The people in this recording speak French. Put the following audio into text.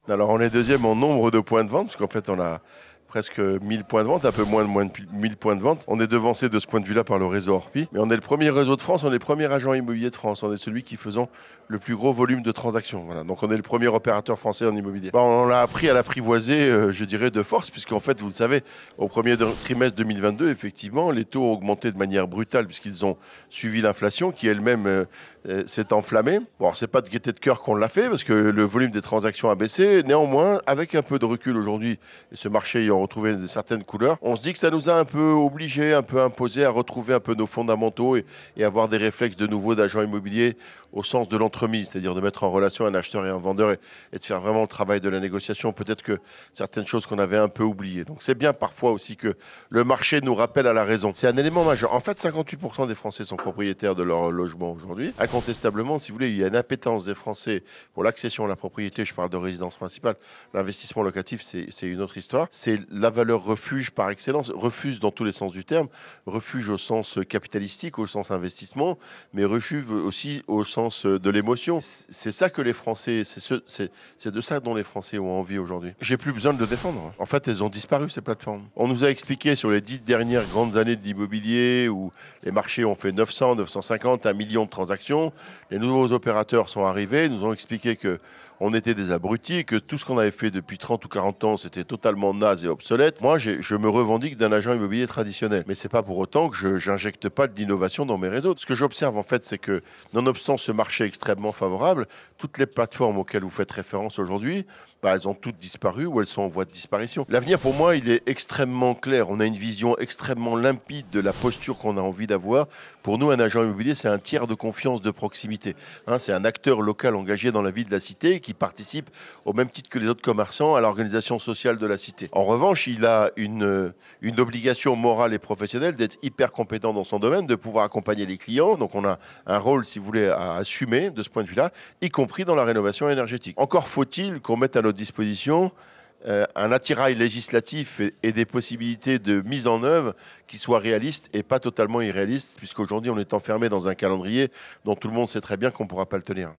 Alors on est deuxième en nombre de points de vente, parce qu'en fait on a presque 1000 points de vente, un peu moins de 1000 points de vente. On est devancé de ce point de vue-là par le réseau Orpi. Mais on est le premier réseau de France, on est le premier agent immobilier de France. On est celui qui faisant le plus gros volume de transactions. Voilà. Donc on est le premier opérateur français en immobilier. On l'a appris à l'apprivoiser, je dirais, de force, puisqu'en fait, vous le savez, au premier trimestre 2022, effectivement, les taux ont augmenté de manière brutale, puisqu'ils ont suivi l'inflation, qui elle-même s'est enflammée. Bon, c'est pas de gaieté de cœur qu'on l'a fait, parce que le volume des transactions a baissé. Néanmoins, avec un peu de recul aujourd'hui, et ce marché ayant retrouvé certaines couleurs, on se dit que ça nous a un peu obligés, un peu imposé à retrouver un peu nos fondamentaux et avoir des réflexes de nouveau d'agent immobilier au sens de l'entremise, c'est-à-dire de mettre en relation un acheteur et un vendeur et de faire vraiment le travail de la négociation. Peut-être que certaines choses qu'on avait un peu oubliées. Donc c'est bien parfois aussi que le marché nous rappelle à la raison. C'est un élément majeur. En fait, 58% des Français sont propriétaires de leur logement aujourd'hui. Incontestablement, si vous voulez, il y a une appétence des Français pour l'accession à la propriété. Je parle de résidence principale. L'investissement locatif, c'est une autre histoire. C'est la valeur refuge par excellence. Refuge dans tous les sens du terme. Refuge au sens capitalistique, au sens investissement, mais refuge aussi au sens de l'émotion. C'est ça que les Français, c'est de ça dont les Français ont envie aujourd'hui. J'ai plus besoin de le défendre. En fait, elles ont disparu, ces plateformes. On nous a expliqué sur les 10 dernières grandes années de l'immobilier où les marchés ont fait 900, 950, 1 million de transactions. Les nouveaux opérateurs sont arrivés, nous ont expliqué que on était des abrutis, que tout ce qu'on avait fait depuis 30 ou 40 ans, c'était totalement naze et obsolète. Moi, je me revendique d'un agent immobilier traditionnel. Mais c'est pas pour autant que je n'injecte pas d'innovation dans mes réseaux. Ce que j'observe, en fait, c'est que, nonobstant ce marché extrêmement favorable, toutes les plateformes auxquelles vous faites référence aujourd'hui, elles ont toutes disparu ou elles sont en voie de disparition. L'avenir, pour moi, il est extrêmement clair. On a une vision extrêmement limpide de la posture qu'on a envie d'avoir. Pour nous, un agent immobilier, c'est un tiers de confiance de proximité. C'est un acteur local engagé dans la vie de la cité qui participe au même titre que les autres commerçants à l'organisation sociale de la cité. En revanche, il a une obligation morale et professionnelle d'être hyper compétent dans son domaine, de pouvoir accompagner les clients. Donc on a un rôle, si vous voulez, à assumer de ce point de vue-là, y compris dans la rénovation énergétique. Encore faut-il qu'on mette à notre disposition un attirail législatif et des possibilités de mise en œuvre qui soient réalistes et pas totalement irréalistes, puisqu'aujourd'hui on est enfermé dans un calendrier dont tout le monde sait très bien qu'on ne pourra pas le tenir.